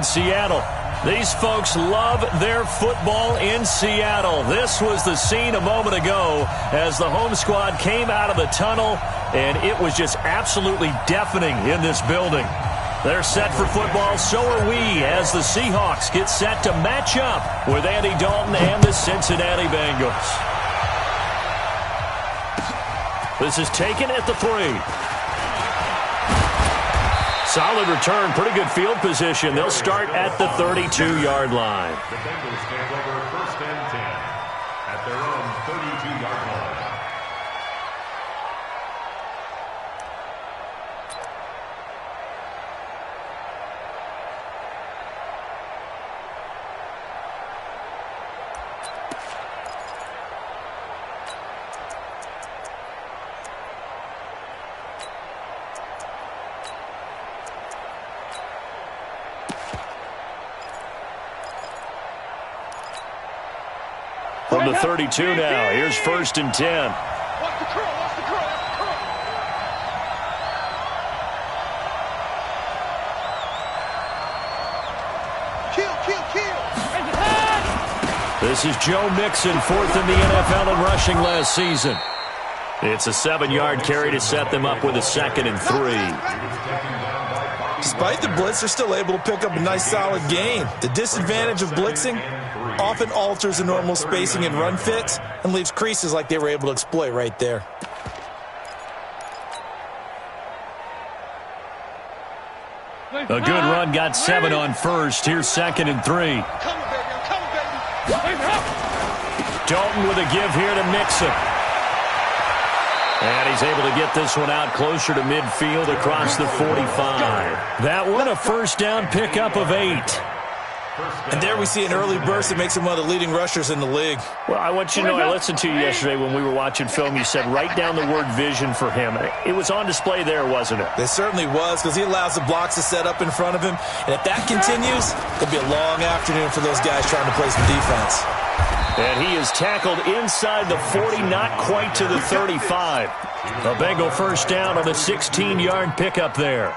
Seattle. These folks love their football in Seattle. This was the scene a moment ago as the home squad came out of the tunnel, and it was just absolutely deafening in this building. They're set for football, so are we, as the Seahawks get set to match up with Andy Dalton and the Cincinnati Bengals. This is taken at the 3. Solid return, pretty good field position. They'll start at the 32-yard line. The Bengals take over 1st and 10 at their own 32-yard line. From the 32 now, here's 1st and 10. Watch the curl, watch the curl, watch the curl. Kill. This is Joe Mixon, 4th in the NFL in rushing last season. It's a 7-yard carry to set them up with a 2nd and 3. Despite the blitz, they're still able to pick up a nice solid gain. The disadvantage of blitzing often alters the normal spacing and run fits and leaves creases like they were able to exploit right there. A good run, got 7 on 1st. Here's 2nd and 3. Dalton with a give here to Mixon. And he's able to get this one out closer to midfield across the 45. That one a 1st down pickup of 8. And there we see an early burst that makes him one of the leading rushers in the league. Well, I want you to know, I listened to you yesterday when we were watching film. You said write down the word vision for him. It was on display there, wasn't it? It certainly was, because he allows the blocks to set up in front of him. And if that continues, it'll be a long afternoon for those guys trying to play some defense. And he is tackled inside the 40, not quite to the 35. A Bengal 1st down on a 16-yard pickup there.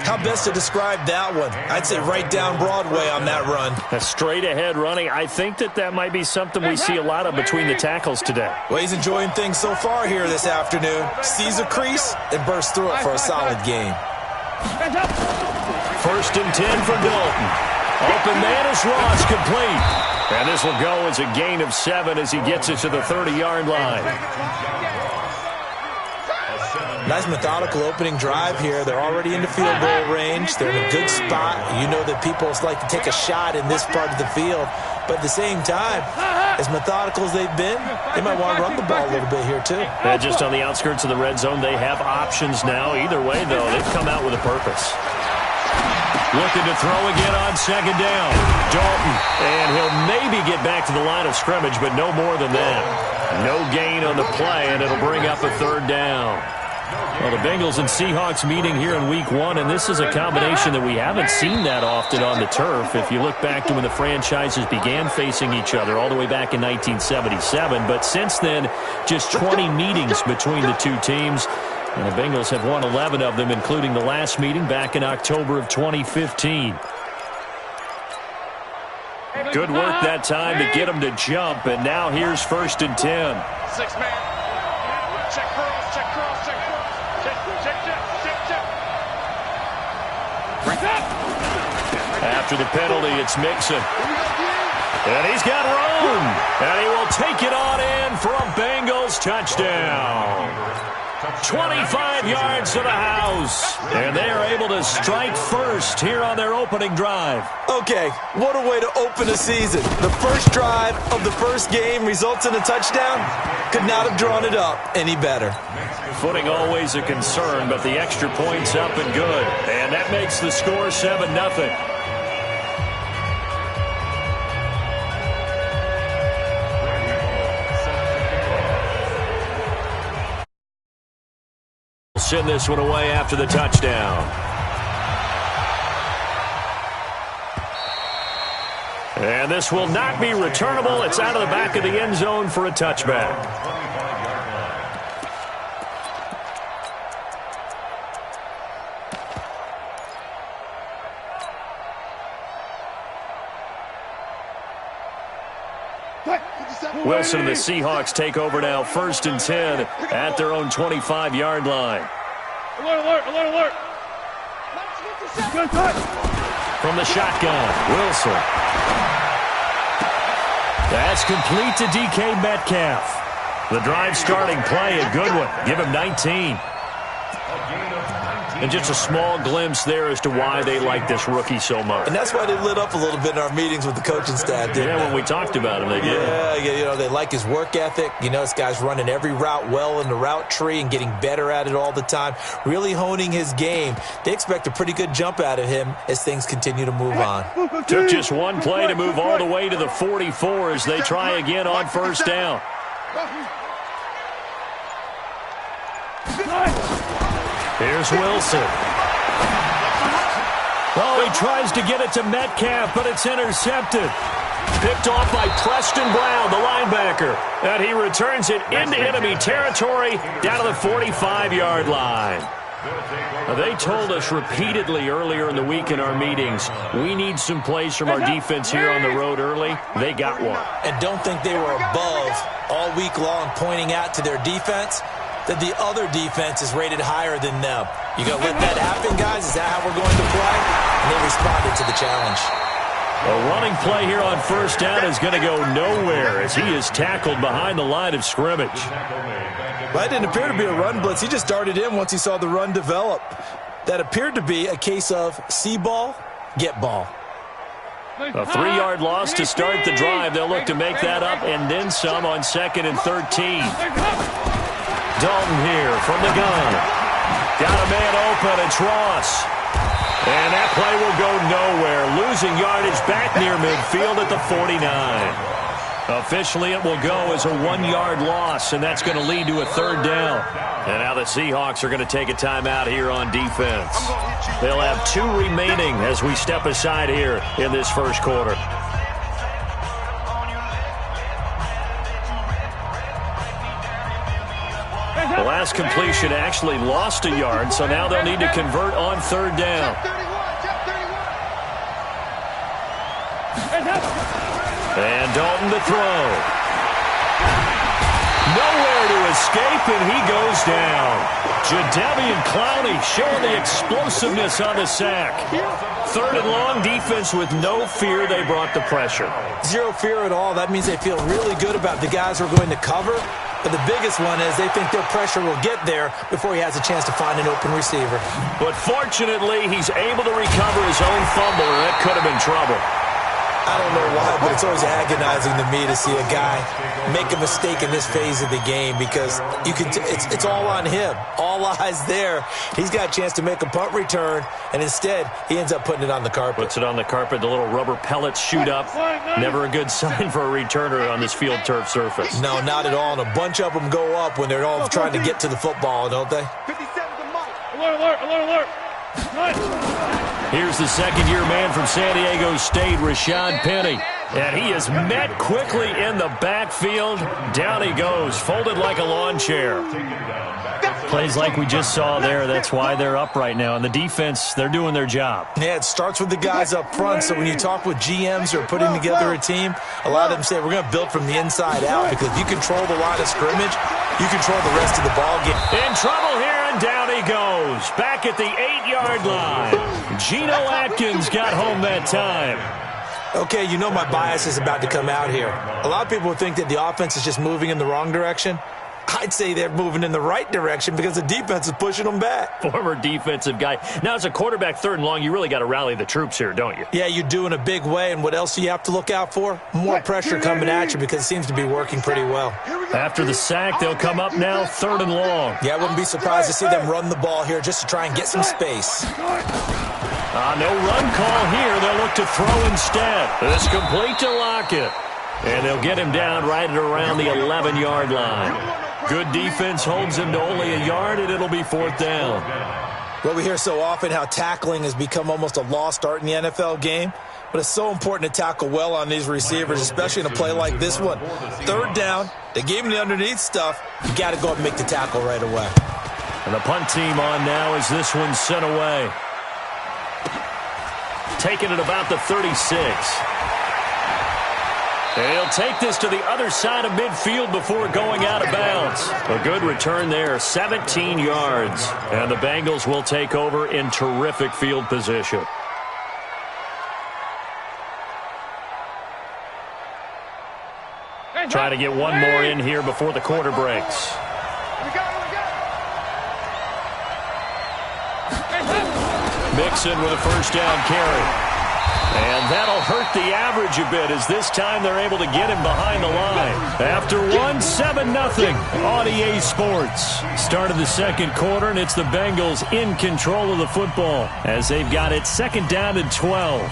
How best to describe that one? I'd say right down Broadway on that run. A straight-ahead running. I think that might be something we see a lot of between the tackles today. Well, he's enjoying things so far here this afternoon. Sees a crease and bursts through it for a solid gain. 1st and 10 for Dalton. Open man is Ross, complete. And this will go as a gain of 7 as he gets it to the 30-yard line. Nice methodical opening drive here. They're already into field goal range. They're in a good spot. You know that people like to take a shot in this part of the field. But at the same time, as methodical as they've been, they might want to run the ball a little bit here too. And just on the outskirts of the red zone, they have options now. Either way, though, they've come out with a purpose. Looking to throw again on 2nd down. Dalton. And he'll maybe get back to the line of scrimmage, but no more than that. No gain on the play, and it'll bring up a 3rd down. Well, the Bengals and Seahawks meeting here in Week 1, and this is a combination that we haven't seen that often on the turf. If you look back to when the franchises began facing each other all the way back in 1977. But since then, just 20 meetings between the two teams. And the Bengals have won 11 of them, including the last meeting back in October of 2015. Good work that time to get them to jump, and now here's 1st and 10. 6-man. Check cross, check cross, check cross. Check. Break up. After the penalty, it's Mixon. And he's got room. And he will take it on in for a Bengals touchdown. 25 yards to the house. And they are able to strike first here on their opening drive. Okay, what a way to open a season. The first drive of the first game results in a touchdown. Could not have drawn it up any better. Footing always a concern, but the extra point's up and good. And that makes the score 7-0. Send this one away after the touchdown. And this will not be returnable. It's out of the back of the end zone for a touchback. Wilson and the Seahawks take over now, 1st and 10 at their own 25-yard line. Alert, alert, alert. From the shotgun, Wilson. That's complete to DK Metcalf. The drive starting play, a good one. Give him 19. And just a small glimpse there as to why they like this rookie so much. And that's why they lit up a little bit in our meetings with the coaching staff, didn't they? When we talked about him, they did. Yeah, they like his work ethic. This guy's running every route well in the route tree and getting better at it all the time, really honing his game. They expect a pretty good jump out of him as things continue to move on. Took just one play to move all the way to the 44 as they try again on 1st down. Here's Wilson. Oh, he tries to get it to Metcalf, but it's intercepted. Picked off by Preston Brown, the linebacker. And he returns it into enemy territory down to the 45-yard line. Now, they told us repeatedly earlier in the week in our meetings, we need some plays from our defense here on the road early. They got one. And don't think they were above all week long pointing out to their defense that the other defense is rated higher than them. You going to let that happen, guys? Is that how we're going to play? And they responded to the challenge. A running play here on 1st down is going to go nowhere as he is tackled behind the line of scrimmage. Well, that didn't appear to be a run blitz. He just darted in once he saw the run develop. That appeared to be a case of see ball, get ball. A 3-yard loss to start the drive. They'll look to make that up and then some on 2nd and 13. Dalton here from the gun. Got a man open. It's Ross. And that play will go nowhere. Losing yardage back near midfield at the 49. Officially, it will go as a 1-yard loss, and that's going to lead to a 3rd down. And now the Seahawks are going to take a timeout here on defense. They'll have 2 remaining as we step aside here in this 1st quarter. The last completion actually lost a yard, so now they'll need to convert on 3rd down. And Dalton to throw. Nowhere to escape, and he goes down. Jadeveon Clowney showing the explosiveness on the sack. 3rd and long, defense with no fear. They brought the pressure. Zero fear at all. That means they feel really good about the guys who are going to cover. But the biggest one is they think their pressure will get there before he has a chance to find an open receiver. But fortunately, he's able to recover his own fumble, or that could have been trouble. I don't know why, but it's always agonizing to me to see a guy make a mistake in this phase of the game because it's all on him. All eyes there. He's got a chance to make a punt return, and instead he ends up putting it on the carpet. Puts it on the carpet. The little rubber pellets shoot up. Never a good sign for a returner on this field turf surface. No, not at all. And a bunch of them go up when they're all trying to get to the football, don't they? Alert, alert, alert, alert. Here's the 2nd-year man from San Diego State, Rashad Penny. And he is met quickly in the backfield. Down he goes, folded like a lawn chair. Plays like we just saw there. That's why they're up right now. And the defense, they're doing their job. Yeah, it starts with the guys up front. So when you talk with GMs who are putting together a team, a lot of them say we're going to build from the inside out because if you control the line of scrimmage, you control the rest of the ball game. In trouble here, and down he goes. Back at the 8-yard line. Geno Atkins got home that time. Okay, you know my bias is about to come out here. A lot of people think that the offense is just moving in the wrong direction. I'd say they're moving in the right direction because the defense is pushing them back. Former defensive guy. Now, as a quarterback 3rd and long, you really got to rally the troops here, don't you? Yeah, you do in a big way. And what else do you have to look out for? More pressure coming at you because it seems to be working pretty well. After the sack, they'll come up now 3rd and long. Yeah, I wouldn't be surprised to see them run the ball here just to try and get some space. No run call here. They'll look to throw instead. This complete to Lockett. And they'll get him down right at around the 11-yard line. Good defense holds him to only a yard, and it'll be 4th down. Well, we hear so often how tackling has become almost a lost art in the NFL game. But it's so important to tackle well on these receivers, especially in a play like this one. 3rd down, they gave him the underneath stuff. You got to go up and make the tackle right away. And the punt team on now as this one's sent away. Taking it about the 36. He'll take this to the other side of midfield before going out of bounds. A good return there, 17 yards. And the Bengals will take over in terrific field position. Try to get one more in here before the quarter breaks. Mixon with a first down carry. And that'll hurt the average a bit as this time they're able to get him behind the line. After one, 7-0 on EA Sports. Start of the second quarter, and it's the Bengals in control of the football as they've got it second down and 12.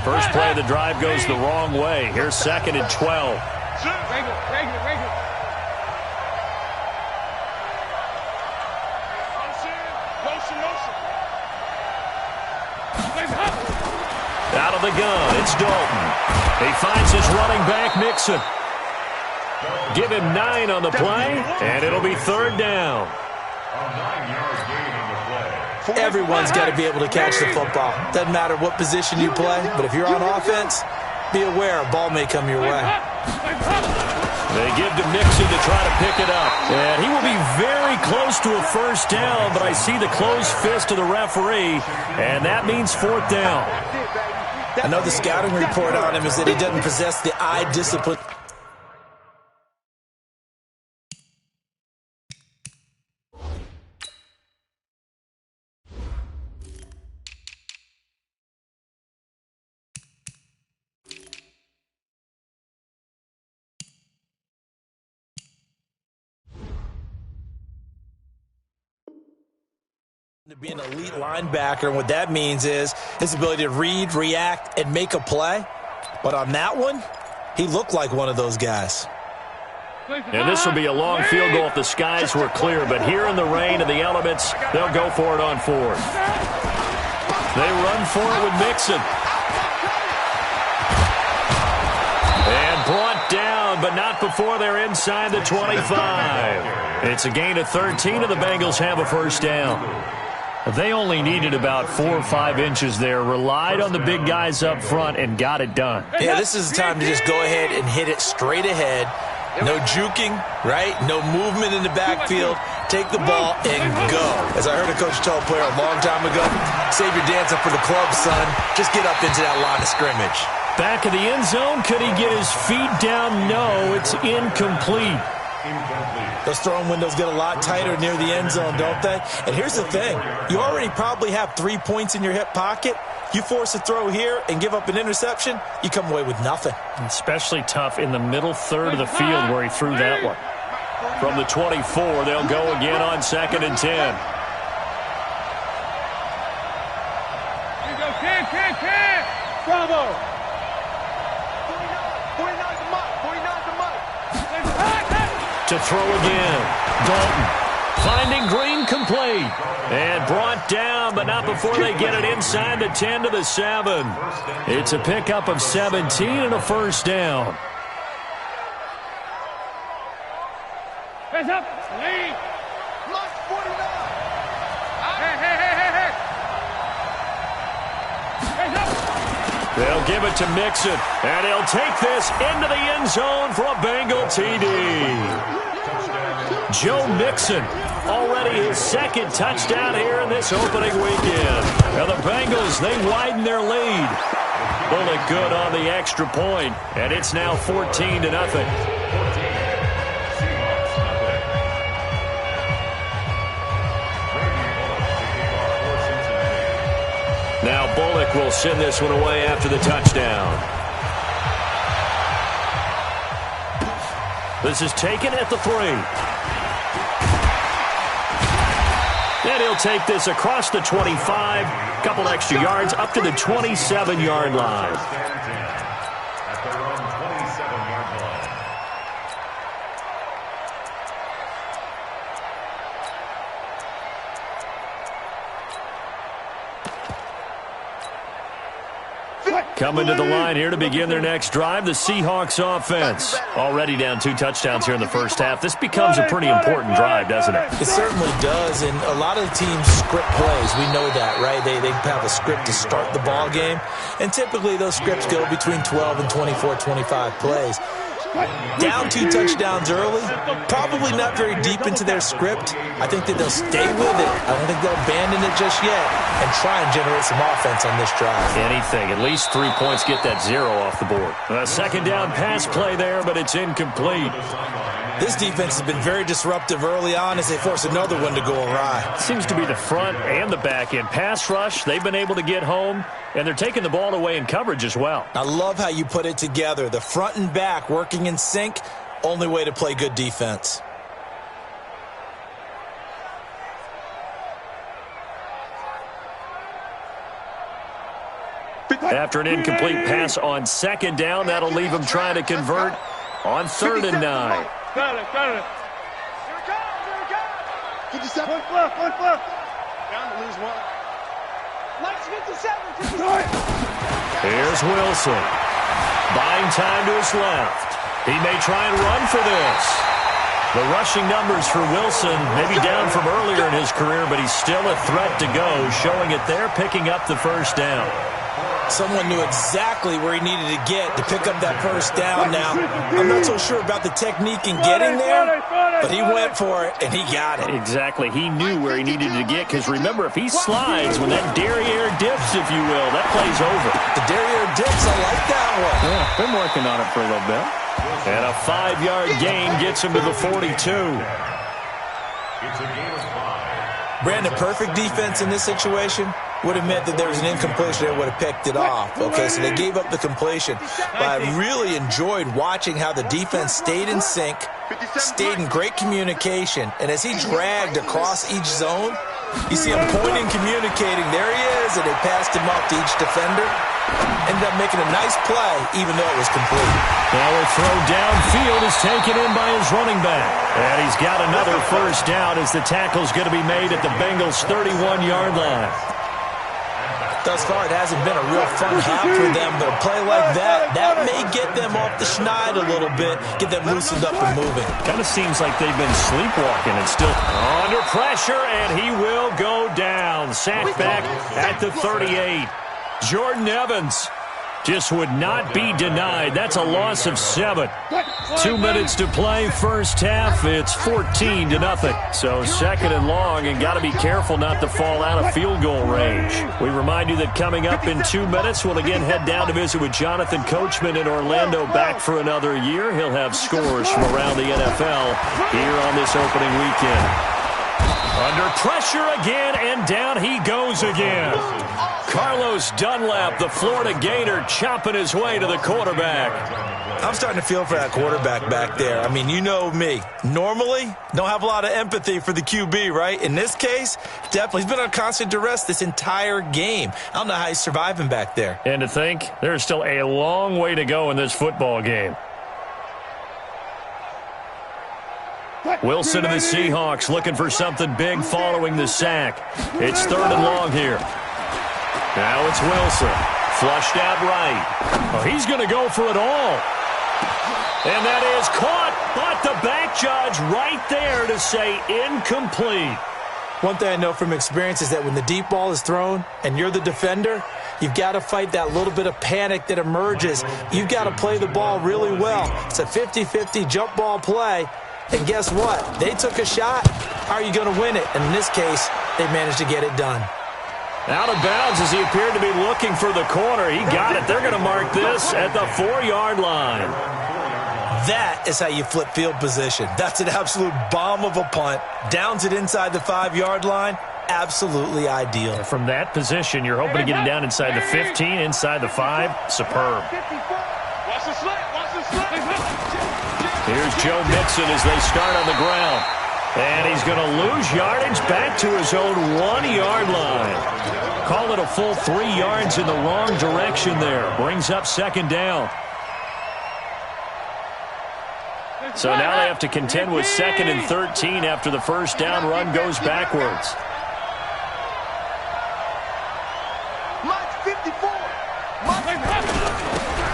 First play of the drive goes the wrong way. Here's second and 12. Out of the gun, it's Dalton. He finds his running back, Mixon. Give him 9 on the play, and it'll be third down. Everyone's got to be able to catch the football. Doesn't matter what position you play, but if you're on offense, be aware a ball may come your way. They give to Mixon to try to pick it up. And he will be very close to a first down, but I see the closed fist of the referee, and that means fourth down. I know the scouting report on him is that he doesn't possess the eye discipline. To be an elite linebacker, and what that means is his ability to read, react, and make a play. But on that one, he looked like one of those guys. And this will be a long field goal if the skies were clear, but here in the rain and the elements, they'll go for it on fourth. They run for it with Mixon. And brought down, but not before they're inside the 25. It's a gain of 13, and the Bengals have a first down. They only needed about 4 or 5 inches there, relied on the big guys up front, and got it done. Yeah, this is the time to just go ahead and hit it straight ahead. No juking, right? No movement in the backfield. Take the ball and go. As I heard a coach tell a player a long time ago, save your dancing for the club, son. Just get up into that line of scrimmage. Back of the end zone. Could he get his feet down? No, it's incomplete. Those throwing windows get a lot tighter near the end zone, don't they? And here's the thing. You already probably have 3 points in your hip pocket. You force a throw here and give up an interception, you come away with nothing. Especially tough in the middle third of the field where he threw that one. From the 24, they'll go again on second and 10. Here you go, kid. Bravo. 49 to Mike. To throw again. Dalton finding Green complete. And brought down, but not before they get it inside the 10 to the 7. It's a pickup of 17 and a first down. Hands up. Lead. Plus 49. Hey. Hands up. They'll give it to Mixon, and he'll take this into the end zone for a Bengal TD. Joe Mixon, already his second touchdown here in this opening weekend. Now the Bengals, they widen their lead. Bullock good on the extra point, and it's now 14-0. Now Bullock will send this one away after the touchdown. This is taken at the 3. And he'll take this across the 25, couple extra yards up to the 27-yard line. At their own 27-yard line. Coming to the line here to begin their next drive, the Seahawks offense. Already down 2 touchdowns here in the first half. This becomes a pretty important drive, doesn't it? It certainly does, and a lot of the teams script plays. We know that, right? They have a script to start the ball game, and typically those scripts go between 12 and 24, 25 plays. Down 2 touchdowns early, probably not very deep into their script. I think that they'll stay with it. I don't think they'll abandon it just yet and try and generate some offense on this drive. Anything. At least 3 points, get that 0 off the board. A second down pass play there, but it's incomplete. This defense has been very disruptive early on as they force another one to go awry. Seems to be the front and the back end. Pass rush, they've been able to get home, and they're taking the ball away in coverage as well. I love how you put it together. The front and back working in sync, only way to play good defense. After an incomplete pass on second down, that'll leave them trying to convert on 3rd and 9. Got it. Here it comes. 57. One foot. Down to lose 1. Lights 57. Here's Wilson. Buying time to his left. He may try and run for this. The rushing numbers for Wilson maybe down from earlier in his career, but he's still a threat to go, showing it there, picking up the first down. Someone knew exactly where he needed to get to pick up that first down. Now, I'm not so sure about the technique in getting there, but he went for it, and he got it. Exactly. He knew where he needed to get, because remember, if he slides when that derriere dips, if you will, that play's over. The derriere dips, I like that one. Yeah, been working on it for a little bit. And a 5-yard gain gets him to the 42. It's a game of 5. Brandon, perfect defense in this situation would have meant that there was an incompletion that would have picked it off. Okay, so they gave up the completion. But I really enjoyed watching how the defense stayed in sync, stayed in great communication, and as he dragged across each zone, you see him pointing, communicating. There he is, and they passed him up to each defender. Ended up making a nice play, even though it was complete. Now a throw downfield is taken in by his running back. And he's got another first down as the tackle's going to be made at the Bengals' 31-yard line. Thus far, it hasn't been a real fun half for them, but a play like that may get them off the schneid a little bit, get them loosened up and moving. Kind of seems like they've been sleepwalking and still under pressure, and he will go down. Sacked back at the 38. Jordan Evans just would not be denied. That's a loss of 7. 2 minutes to play, first half. It's 14-0. So second and long, and got to be careful not to fall out of field goal range. We remind you that coming up in 2 minutes, we'll again head down to visit with Jonathan Coachman in Orlando, back for another year. He'll have scores from around the NFL here on this opening weekend. Under pressure again, and down he goes again. Carlos Dunlap, the Florida Gator, chopping his way to the quarterback. I'm starting to feel for that quarterback back there. I mean, you know me. Normally, don't have a lot of empathy for the QB, right? In this case, definitely. He's been on constant duress this entire game. I don't know how he's surviving back there. And to think, there's still a long way to go in this football game. Wilson and the Seahawks looking for something big following the sack. It's 3rd and long here. Now it's Wilson. Flushed out right. Oh, he's going to go for it all. And that is caught, but the back judge right there to say incomplete. One thing I know from experience is that when the deep ball is thrown and you're the defender, you've got to fight that little bit of panic that emerges. You've got to play the ball really well. It's a 50-50 jump ball play. And guess what? They took a shot. How are you going to win it? And in this case, they managed to get it done. Out of bounds as he appeared to be looking for the corner. He got it. They're going to mark this at the 4-yard line. That is how you flip field position. That's an absolute bomb of a punt. Downs it inside the 5-yard line. Absolutely ideal. From that position, you're hoping to get it down inside the 15, inside the 5. Superb. Watch the slant. Here's Joe Mixon as they start on the ground. And he's going to lose yardage back to his own 1-yard line. Call it a full 3 yards in the wrong direction there. Brings up second down. So now they have to contend with 2nd and 13 after the first down run goes backwards.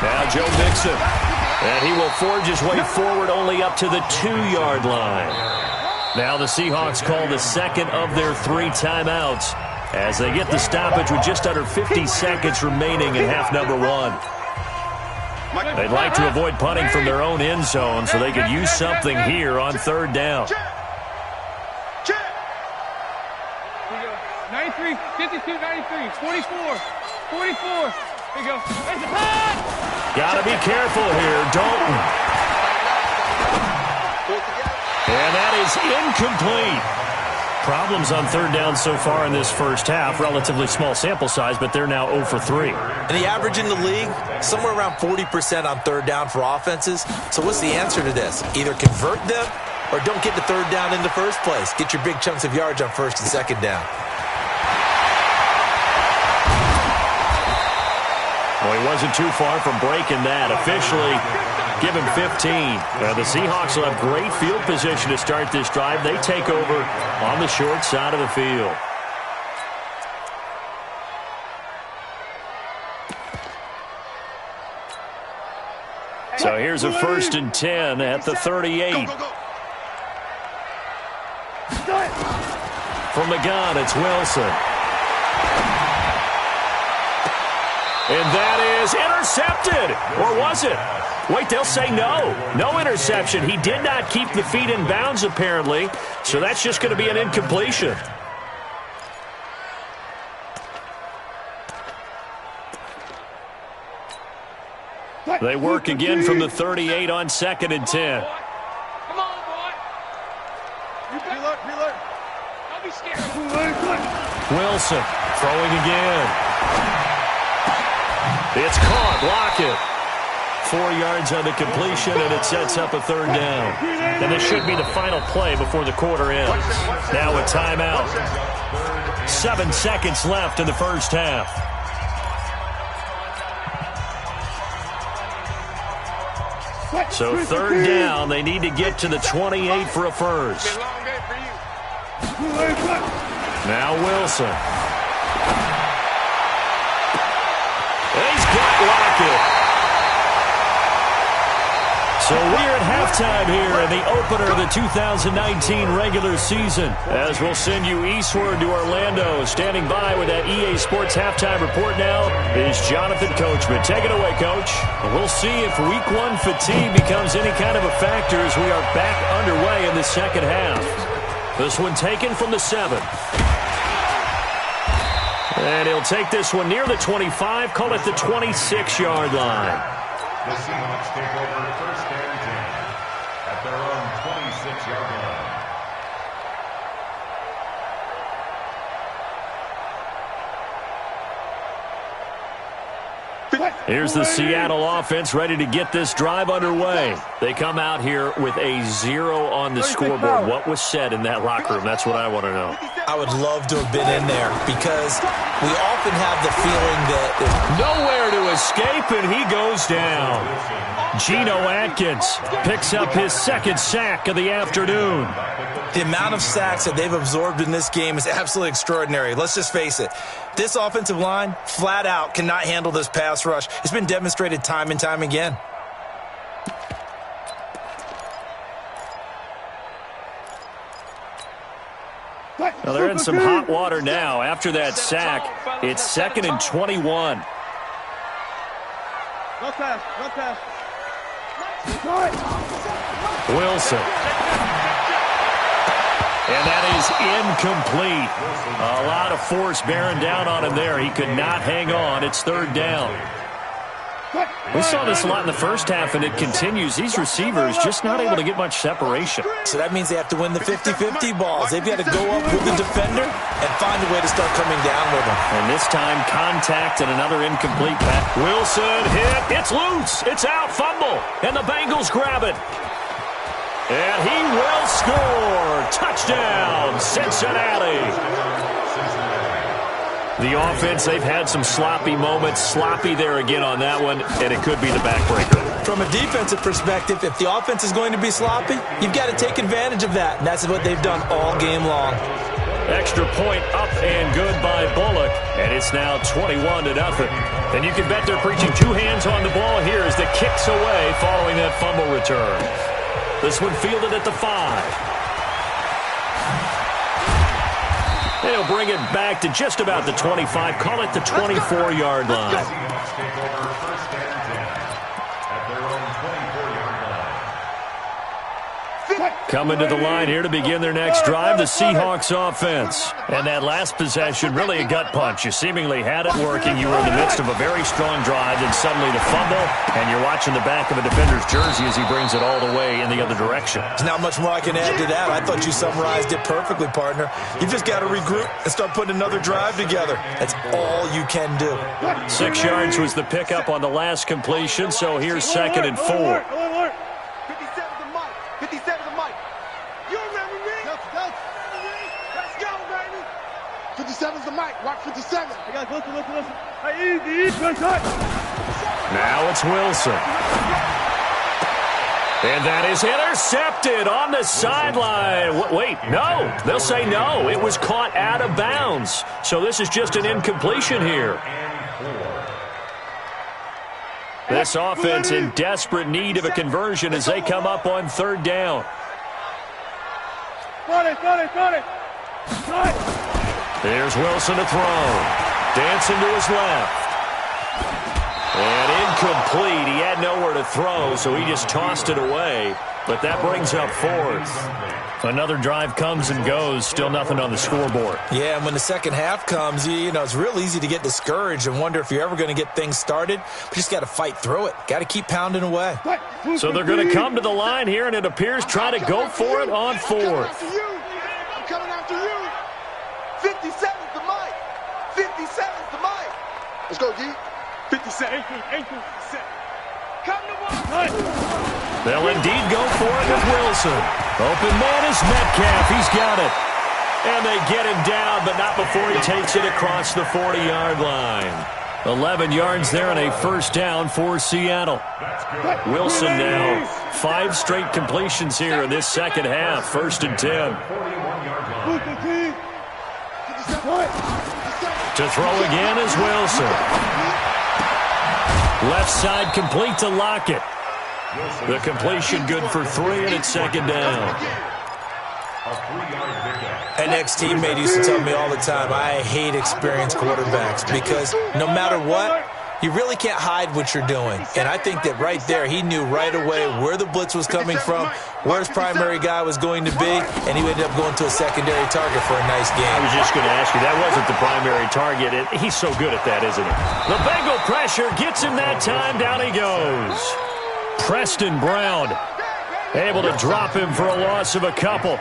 Now Joe Mixon. And he will forge his way forward only up to the 2-yard line. Now the Seahawks call the second of their 3 timeouts as they get the stoppage with just under 50 seconds remaining in half number 1. They'd like to avoid punting from their own end zone so they could use something here on 3rd down. 93, 52, 93, 44, 44. Here you go. Got to be careful here, Dalton. And that is incomplete. Problems on 3rd down so far in this first half. Relatively small sample size, but they're now 0 for 3. And the average in the league, somewhere around 40% on 3rd down for offenses. So what's the answer to this? Either convert them or don't get to 3rd down in the first place. Get your big chunks of yards on 1st and 2nd down. Well, he wasn't too far from breaking that. Officially, give him 15. The Seahawks will have great field position to start this drive. They take over on the short side of the field. So here's a 1st and 10 at the 38. From the gun, it's Wilson. And that is intercepted. Or was it? Wait, they'll say no. No interception. He did not keep the feet in bounds, apparently. So that's just going to be an incompletion. They work again from the 38 on 2nd and 10. Come on, boy. Reload. Don't be scared. Wilson throwing again. It's caught. Block it. 4 yards on the completion, and it sets up a 3rd down. And this should be the final play before the quarter ends. Now a timeout. 7 seconds left in the first half. So 3rd down, they need to get to the 28 for a first. Now Wilson. He's got Lockett. So we're at halftime here in the opener of the 2019 regular season. As we'll send you eastward to Orlando. Standing by with that EA Sports halftime report now is Jonathan Coachman. Take it away, Coach. We'll see if Week 1 fatigue becomes any kind of a factor as we are back underway in the second half. This one taken from the 7. And he'll take this one near the 25, call it the 26-yard line. The Seahawks take over 1st and 10 at their own 26-yard line. Here's the Seattle offense ready to get this drive underway. They come out here with a 0 on the scoreboard. What was said in that locker room? That's what I want to know. I would love to have been in there because we often have the feeling that nowhere to escape, and he goes down. Geno Atkins picks up his 2nd sack of the afternoon. the amount of sacks that they've absorbed in this game is absolutely extraordinary. Let's just face it. This offensive line, flat out, cannot handle this pass rush. It's been demonstrated time and time again. Well, they're in some hot water now. After that sack, it's 2nd and 21. Wilson. And that is incomplete. A lot of force bearing down on him there. He could not hang on. It's 3rd down. We saw this a lot in the first half, and it continues. These receivers just not able to get much separation. So that means they have to win the 50-50 balls. They've got to go up with the defender and find a way to start coming down with them. And this time, contact and another incomplete pass. Wilson hit. It's loose. It's out. Fumble. And the Bengals grab it. And he will score. Touchdown, Cincinnati. The offense, they've had some sloppy moments. Sloppy there again on that one, and it could be the backbreaker. From a defensive perspective, if the offense is going to be sloppy, you've got to take advantage of that, and that's what they've done all game long. Extra point up and good by Bullock, and it's now 21-0. And you can bet they're preaching two hands on the ball here as the kick's away following that fumble return. This one fielded at the 5. They'll bring it back to just about the 25. Call it the 24-yard line. Seahawks take over first and 10 at their own 24-yard line. Coming to the line here to begin their next drive, the Seahawks offense. And that last possession, really a gut punch. You seemingly had it working. You were in the midst of a very strong drive, then suddenly the fumble, and you're watching the back of a defender's jersey as he brings it all the way in the other direction. There's not much more I can add to that. I thought you summarized it perfectly, partner. You've just got to regroup and start putting another drive together. That's all you can do. 6 yards was the pickup on the last completion, so here's 2nd and 4. 57's the mic. 57's the mic. You remember me? Let's go, baby. 57's the mic. Watch 57. I got to listen. Hey, easy. Now it's Wilson. And that is intercepted on the sideline. Wait, no. They'll say no. It was caught out of bounds. So this is just an incompletion here. This offense in desperate need of a conversion as they come up on 3rd down. Here's Wilson to throw. Dancing to his left. And incomplete. He had nowhere to throw, so he just tossed it away. But that brings up 4th. Another drive comes and goes. Still nothing on the scoreboard. Yeah, and when the second half comes, you know, it's real easy to get discouraged and wonder if you're ever going to get things started. But you just got to fight through it. Got to keep pounding away. So they're going to come to the line here, and it appears try to go for it on 4th. I'm coming after you. 57's the mic. 57's the mic. Let's go, G. 57. Come to one. They'll indeed go for it with Wilson. Open man is Metcalf. He's got it. And they get him down, but not before he takes it across the 40-yard line. 11 yards there and a first down for Seattle. Wilson now 5 straight completions here in this second half. 1st and 10. To throw again is Wilson. Left side complete to Lockett. The completion good for 3, and it's 2nd down. An ex-teammate used to tell me all the time, I hate experienced quarterbacks because no matter what, you really can't hide what you're doing. And I think that right there, he knew right away where the blitz was coming from, where his primary guy was going to be, and he ended up going to a secondary target for a nice game. I was just going to ask you, that wasn't the primary target. He's so good at that, isn't he? The Bengal pressure gets him that time. Down he goes. Preston Brown able to drop him for a loss of a couple.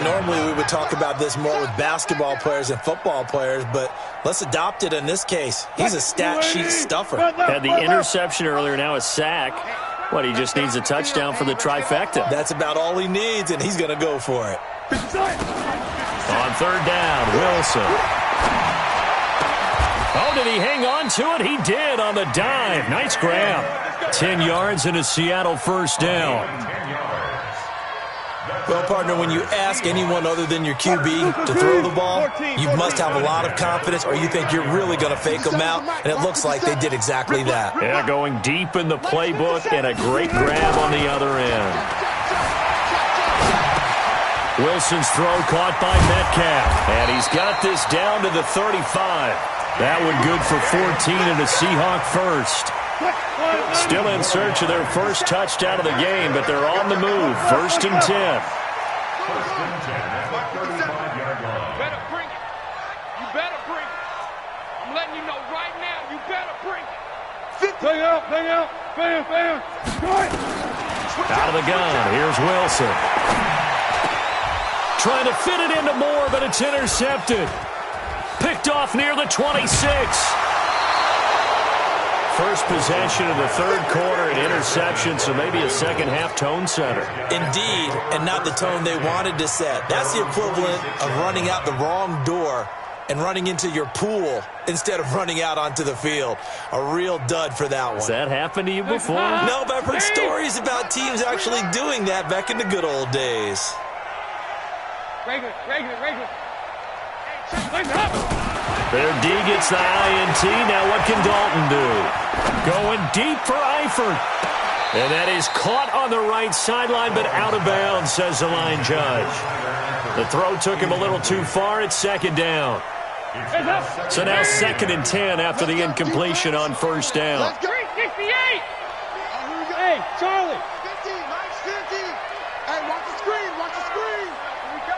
Normally we would talk about this more with basketball players and football players, but let's adopt it in this case. He's a stat sheet stuffer. Had the interception earlier, now a sack. What, he just needs a touchdown for the trifecta. That's about all he needs, and he's going to go for it. On 3rd down, Wilson. Oh, did he hang on to it? He did on the dive. Nice grab. 10 yards and a Seattle first down. Well, partner, when you ask anyone other than your QB to throw the ball, you must have a lot of confidence or you think you're really going to fake them out, and it looks like they did exactly that. Yeah, going deep in the playbook and a great grab on the other end. Wilson's throw caught by Metcalf, and he's got this down to the 35. That one good for 14 and a Seahawk first. Still in search of their first touchdown of the game, but they're on the move. 1st and 10. 1st and 10 at the 35-yard line. Better bring it. You better bring it. I'm letting you know right now, you better bring it. Bang out. Bam. Out of the gun, here's Wilson. Trying to fit it into Moore, but it's intercepted. Picked off near the 26. First possession of the 3rd quarter, an interception, so maybe a second-half tone setter. Indeed, and not the tone they wanted to set. That's the equivalent of running out the wrong door and running into your pool instead of running out onto the field. A real dud for that one. Has that happened to you before? No, but I've heard stories about teams actually doing that back in the good old days. Regular. Their D gets the INT. Now what can Dalton do? Going deep for Eifert. And that is caught on the right sideline, but out of bounds, says the line judge. The throw took him a little too far. It's second down. So now 2nd and 10 after the incompletion on first down. 368. Hey, Charlie. 50, Mike's 50. Hey, watch the screen, watch the screen.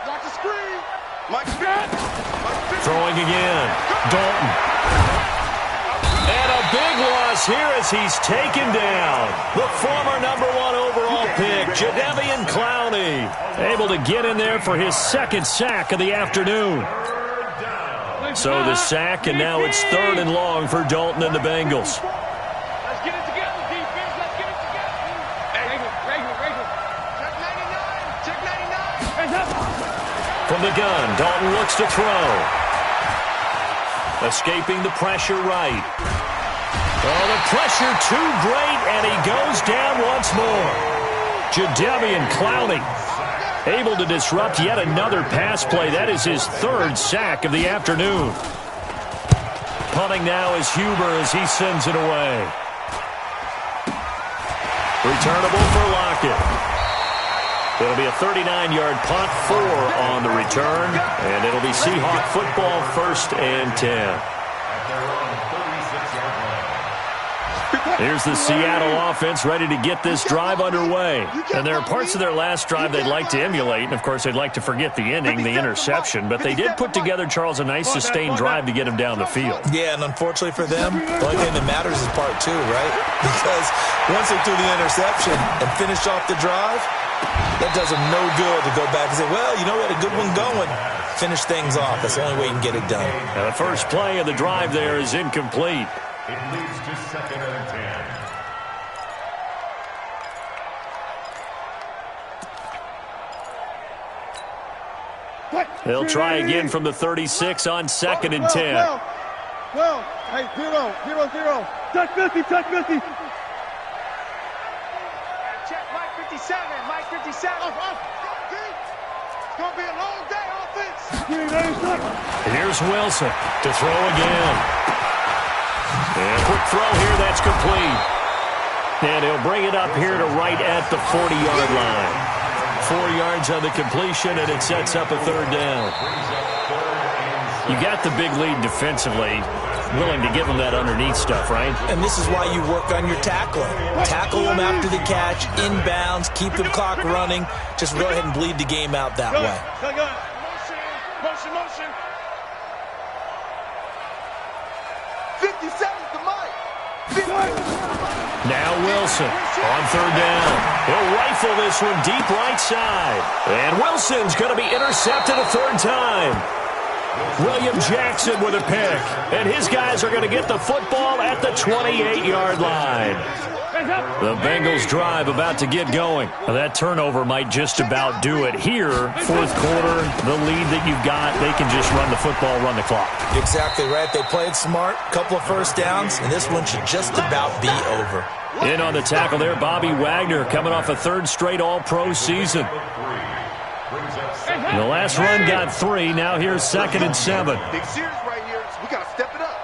Watch the screen. Mike's 50. Throwing again. Dalton. And a big loss here as he's taken down. The former #1 overall pick, Jadeveon Clowney, able to get in there for his 2nd sack of the afternoon. So the sack, and now it's 3rd and long for Dalton and the Bengals. Let's get it together, defense. Let's get it together. Check 99. From the gun, Dalton looks to throw. Escaping the pressure right. Oh, the pressure too great, and he goes down once more. Jadeveon Clowney able to disrupt yet another pass play. That is his 3rd sack of the afternoon. Punting now is Huber as he sends it away. Returnable for Lockett. It'll be a 39-yard punt, 4 on the return, and it'll be Seahawk football, 1st and 10. Here's the Seattle offense ready to get this drive underway. And there are parts of their last drive they'd like to emulate, and of course they'd like to forget the ending, the interception, but they did put together, Charles, a nice sustained drive to get him down the field. Yeah, and unfortunately for them, the only thing that matters is part 2, right? Because once they threw the interception and finished off the drive, that does them no good to go back and say, well, you know, we had a good one going. Finish things off. That's the only way you can get it done. And the first play of the drive there is incomplete. It leads to 2nd and 10. They'll try again from the 36 on 2nd and 10. Well, hey, 0. Touch 50. Check Mike 57. Mike 57. It's going to be a long day, offense. Here's Wilson to throw again. And quick throw here, that's complete. And he'll bring it up here to right at the 40-yard line. 4 yards on the completion, and it sets up a 3rd down. You got the big lead defensively, willing to give them that underneath stuff, right? And this is why you work on your tackling. Tackle them after the catch, inbounds, keep the clock running. Just go ahead and bleed the game out that way. Motion. 57's the mic. Now Wilson on 3rd down. He'll rifle this one deep right side. And Wilson's going to be intercepted a 3rd time. William Jackson with a pick. And his guys are going to get the football at the 28-yard line. The Bengals drive about to get going. Now, that turnover might just about do it here. 4th quarter, the lead that you've got, they can just run the football, run the clock. Exactly right. They played smart, couple of first downs, and this one should just about be over. In on the tackle there, Bobby Wagner coming off a 3rd straight All-Pro season. The last run got 3. Now here's 2nd and 7. Big series right here. We got to step it up.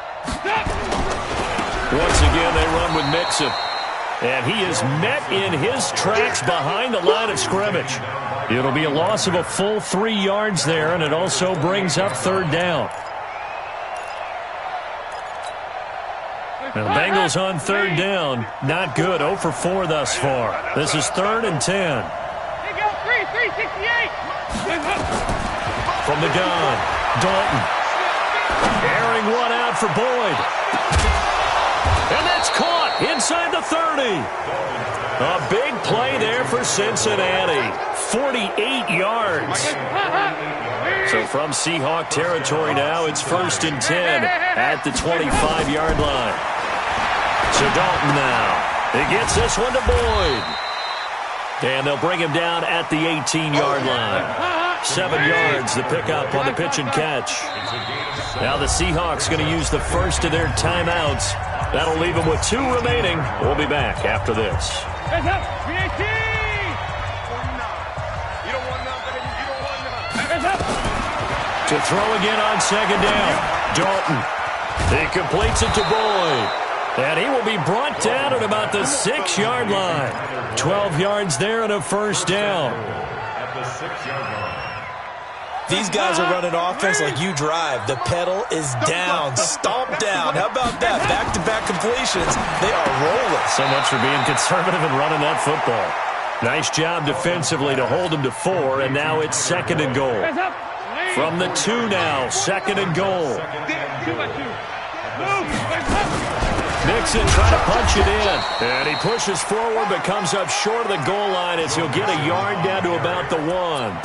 Once again, they run with Mixon. And he is met in his tracks behind the line of scrimmage. It'll be a loss of a full 3 yards there, and it also brings up 3rd down. And the Bengals on 3rd down. Not good. 0 for 4 thus far. This is 3rd and 10. From the gun, Dalton. Airing one out for Boyd. And that's caught inside the 30. A big play there for Cincinnati. 48 yards. So from Seahawk territory now, it's 1st and 10 at the 25-yard line. So Dalton now. He gets this one to Boyd. And they'll bring him down at the 18-yard line. 7 yards, the pickup on the pitch and catch. Now the Seahawks going to use the first of their timeouts. That'll leave them with 2 remaining. We'll be back after this. To To throw again on second down. Dalton. He completes it to Boyd. And he will be brought down at about the 6-yard line. 12 yards there and a first down. At the 6-yard line. These guys are running offense like you drive. The pedal is down, stomp down. How about that? Back-to-back completions. They are rolling. So much for being conservative and running that football. Nice job defensively to hold him to 4, and now it's 2nd and goal. From the 2 now, 2nd and goal. Mixon trying to punch it in. And he pushes forward but comes up short of the goal line as he'll get a yard down to about the 1.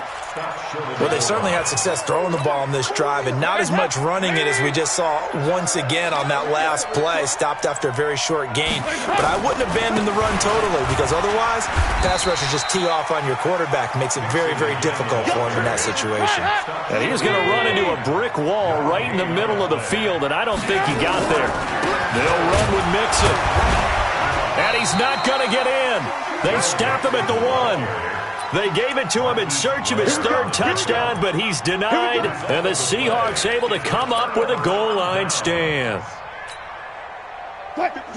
Well, they certainly had success throwing the ball on this drive and not as much running it as we just saw once again on that last play. Stopped after a very short gain. But I wouldn't abandon the run totally because otherwise, pass rushers just tee off on your quarterback. Makes it very, very difficult for him in that situation. And he's going to run into a brick wall right in the middle of the field, and I don't think he got there. They'll run with Mixon. And he's not going to get in. They stop him at the 1. They gave it to him in search of his 3rd touchdown, but he's denied, and the Seahawks able to come up with a goal line stand.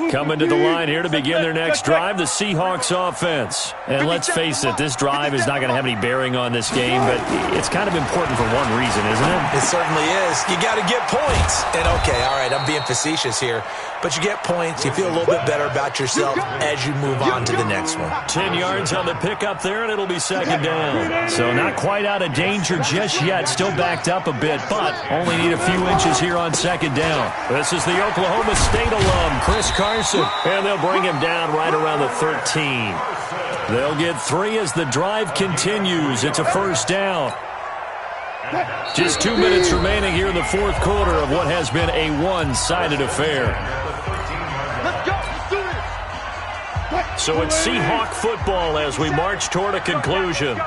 Coming to the line here to begin their next drive, the Seahawks offense. And let's face it, this drive is not going to have any bearing on this game, but it's kind of important for one reason, isn't it? It certainly is. You got to get points. And okay, all right, I'm being facetious here, but you get points, you feel a little bit better about yourself as you move on to the next one. 10 yards on the pickup there, and it'll be 2nd down. So not quite out of danger just yet. Still backed up a bit, but only need a few inches here on 2nd down. This is the Oklahoma State alum, Chris Carson, and they'll bring him down right around the 13. They'll get 3 as the drive continues. It's a first down. Just 2 minutes remaining here in the 4th quarter of what has been a one-sided affair. Let's go. Let's do this. So it's Seahawk football as we march toward a conclusion.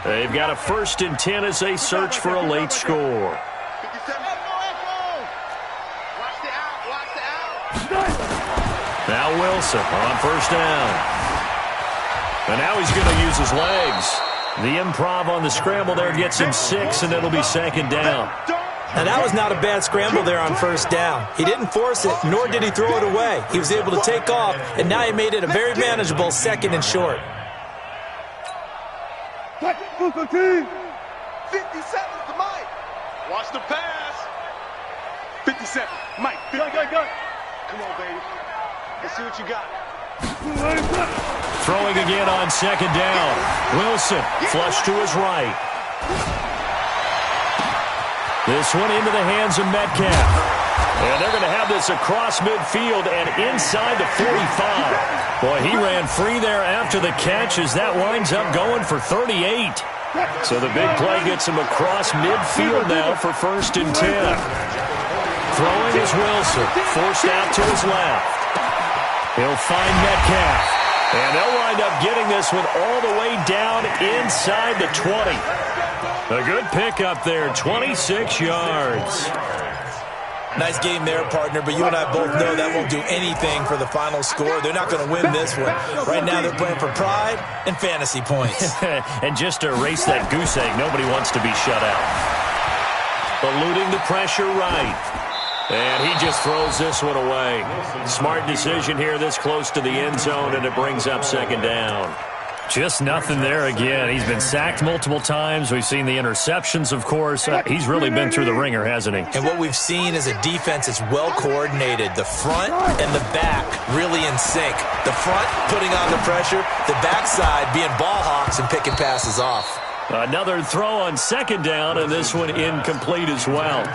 They've got a 1st and 10 as they search for a late score. Now Wilson on first down. And now he's going to use his legs. The improv on the scramble there gets him 6, and it'll be 2nd down. Now, that was not a bad scramble there on first down. He didn't force it, nor did he throw it away. He was able to take off, and now he made it a very manageable 2nd and short. 57 to Mike. Watch the pass. 57. Mike. Go. Come on, baby. Let's see what you got. Throwing again on 2nd down. Wilson flush to his right. This one into the hands of Metcalf. And they're going to have this across midfield and inside the 45. Boy, he ran free there after the catch as that winds up going for 38. So the big play gets him across midfield now for 1st and 10. Throwing is Wilson. Forced out to his left. He'll find Metcalf. And they'll wind up getting this one all the way down inside the 20. A good pickup there, 26 yards. Nice game there, partner, but you and I both know that won't do anything for the final score. They're not going to win this one. Right now they're playing for pride and fantasy points. And just to erase that goose egg, nobody wants to be shut out. Eluding the pressure right. And he just throws this one away. Smart decision here this close to the end zone, and it brings up 2nd down. Just nothing there again. He's been sacked multiple times. We've seen the interceptions, of course. He's really been through the ringer, hasn't he? And what we've seen is a defense that's well coordinated. The front and the back really in sync. The front putting on the pressure, the backside being ball hawks and picking passes off. Another throw on 2nd down, and this one incomplete as well.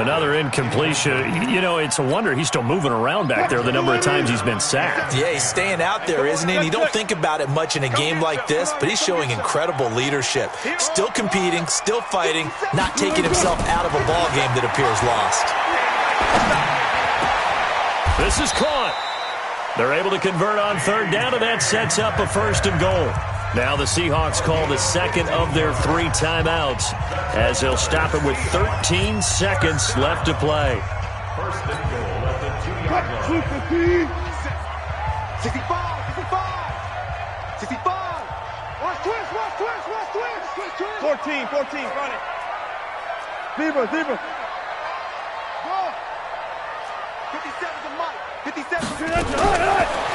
Another incompletion. You know, it's a wonder he's still moving around back there the number of times he's been sacked. Yeah, he's staying out there, isn't he? And you don't think about it much in a game like this, but he's showing incredible leadership. Still competing, still fighting, not taking himself out of a ball game that appears lost. This is caught. They're able to convert on 3rd down, and that sets up a 1st and goal. Now the Seahawks call the 2nd of their 3 timeouts as they'll stop it with 13 seconds left to play. 1st and goal at the 2-yard line. 65. 65. Watch twist. 14, run it. Zebra. Go. 57's the mic. 57.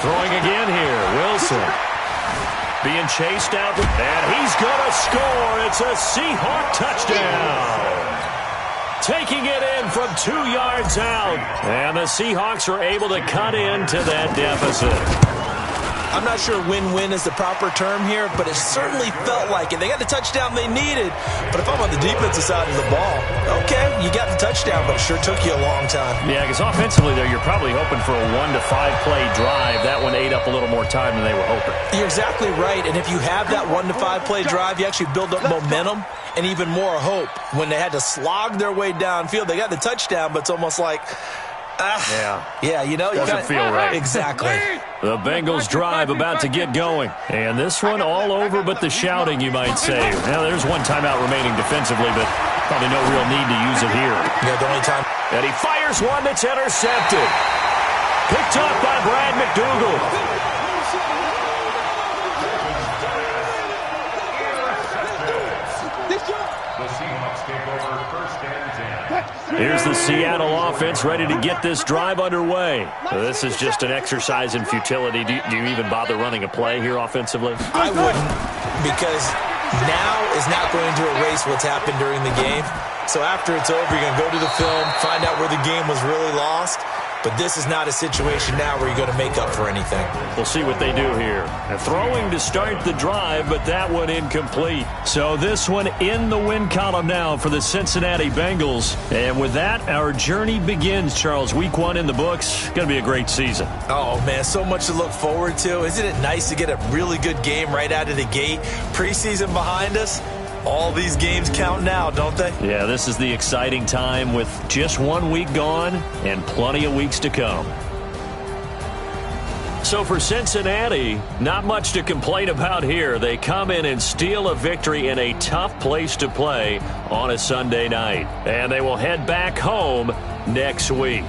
Throwing again here. Wilson. Being chased out. And he's going to score. It's a Seahawk touchdown. Taking it in from 2 yards out. And the Seahawks are able to cut into that deficit. I'm not sure win-win is the proper term here, but it certainly felt like it. They got the touchdown they needed, but if I'm on the defensive side of the ball, okay, you got the touchdown, but it sure took you a long time. Yeah, because offensively, though, you're probably hoping for a 1 to 5 play drive. That one ate up a little more time than they were hoping. You're exactly right, and if you have that 1 to 5 play drive, you actually build up momentum and even more hope. When they had to slog their way downfield, they got the touchdown, but it's almost like, yeah, you know, doesn't feel right. Exactly. The Bengals drive about to get going. And this one all over but the shouting, you might say. Now, there's one timeout remaining defensively, but probably no real need to use it here. Yeah, the only time. And he fires one that's intercepted. Picked up by Brad McDougal. The Seahawks take over first and 10. Here's the Seattle offense ready to get this drive underway. This is just an exercise in futility. Do you even bother running a play here offensively? I wouldn't, because now is not going to erase what's happened during the game. So after it's over, you're going to go to the film, find out where the game was really lost. But this is not a situation now where you're going to make up for anything. We'll see what they do here. And throwing to start the drive, but that one incomplete. So this one in the win column now for the Cincinnati Bengals. And with that, our journey begins, Charles. Week 1 in the books. Going to be a great season. Oh, man, so much to look forward to. Isn't it nice to get a really good game right out of the gate? Preseason behind us. All these games count now, don't they? Yeah, this is the exciting time with just 1 week gone and plenty of weeks to come. So for Cincinnati, not much to complain about here. They come in and steal a victory in a tough place to play on a Sunday night. And they will head back home next week.